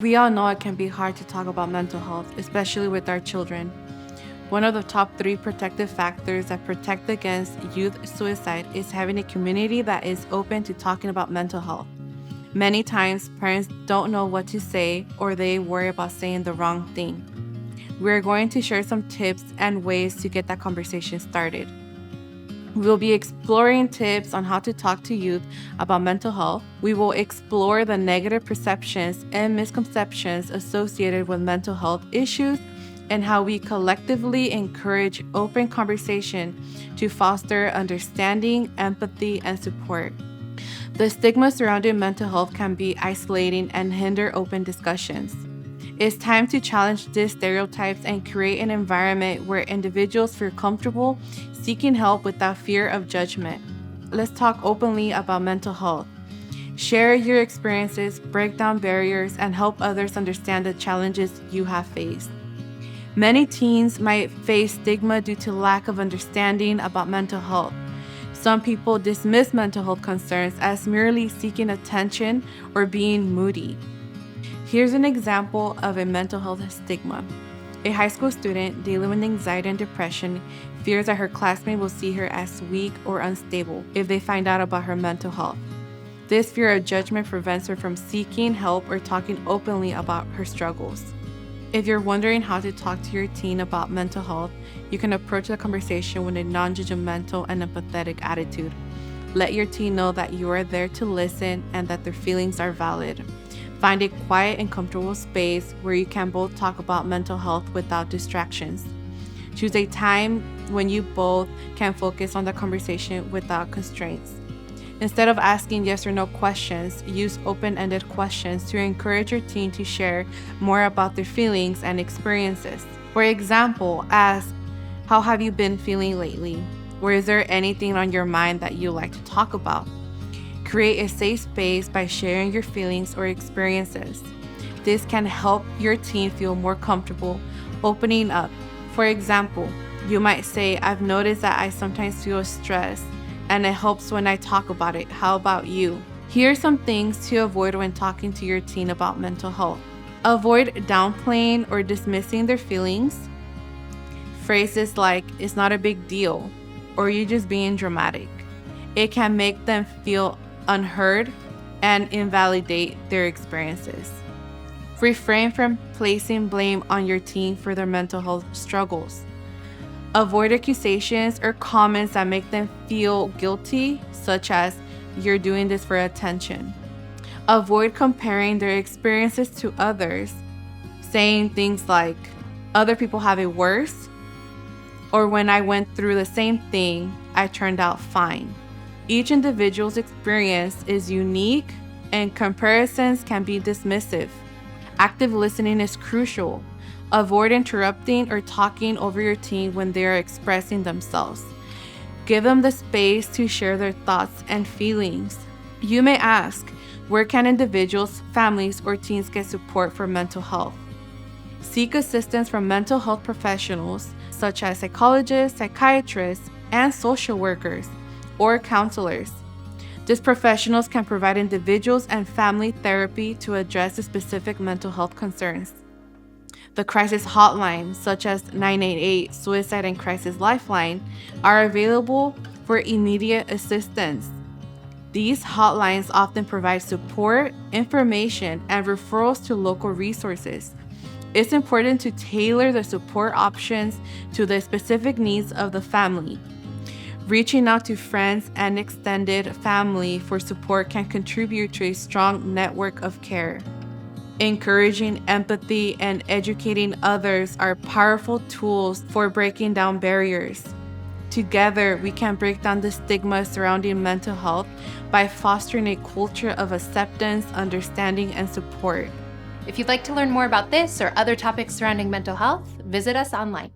We all know it can be hard to talk about mental health, especially with our children. One of the top 3 protective factors that protect against youth suicide is having a community that is open to talking about mental health. Many times, parents don't know what to say or they worry about saying the wrong thing. We're going to share some tips and ways to get that conversation started. We'll be exploring tips on how to talk to youth about mental health. We will explore the negative perceptions and misconceptions associated with mental health issues and how we collectively encourage open conversation to foster understanding, empathy, and support. The stigma surrounding mental health can be isolating and hinder open discussions. It's time to challenge these stereotypes and create an environment where individuals feel comfortable seeking help without fear of judgment. Let's talk openly about mental health. Share your experiences, break down barriers, and help others understand the challenges you have faced. Many teens might face stigma due to lack of understanding about mental health. Some people dismiss mental health concerns as merely seeking attention or being moody. Here's an example of a mental health stigma. A high school student dealing with anxiety and depression fears that her classmates will see her as weak or unstable if they find out about her mental health. This fear of judgment prevents her from seeking help or talking openly about her struggles. If you're wondering how to talk to your teen about mental health, you can approach the conversation with a non-judgmental and empathetic attitude. Let your teen know that you are there to listen and that their feelings are valid. Find a quiet and comfortable space where you can both talk about mental health without distractions. Choose a time when you both can focus on the conversation without constraints. Instead of asking yes or no questions, use open-ended questions to encourage your teen to share more about their feelings and experiences. For example, ask, "How have you been feeling lately?" Or is there anything on your mind that you like to talk about? Create a safe space by sharing your feelings or experiences. This can help your teen feel more comfortable opening up. For example, you might say, "I've noticed that I sometimes feel stressed, and it helps when I talk about it. How about you?" Here are some things to avoid when talking to your teen about mental health. Avoid downplaying or dismissing their feelings. Phrases like, "It's not a big deal," or "You're just being dramatic." It can make them feel unheard and invalidate their experiences. Refrain from placing blame on your teen for their mental health struggles. Avoid accusations or comments that make them feel guilty, such as, "You're doing this for attention." Avoid comparing their experiences to others, saying things like, "Other people have it worse," or "When I went through the same thing, I turned out fine." Each individual's experience is unique, and comparisons can be dismissive. Active listening is crucial. Avoid interrupting or talking over your teen when they are expressing themselves. Give them the space to share their thoughts and feelings. You may ask, where can individuals, families, or teens get support for mental health? Seek assistance from mental health professionals, such as psychologists, psychiatrists, and social workers, or counselors. These professionals can provide individuals and family therapy to address the specific mental health concerns. The crisis hotlines, such as 988, Suicide and Crisis Lifeline, are available for immediate assistance. These hotlines often provide support, information, and referrals to local resources. It's important to tailor the support options to the specific needs of the family. Reaching out to friends and extended family for support can contribute to a strong network of care. Encouraging empathy and educating others are powerful tools for breaking down barriers. Together, we can break down the stigma surrounding mental health by fostering a culture of acceptance, understanding, and support. If you'd like to learn more about this or other topics surrounding mental health, visit us online.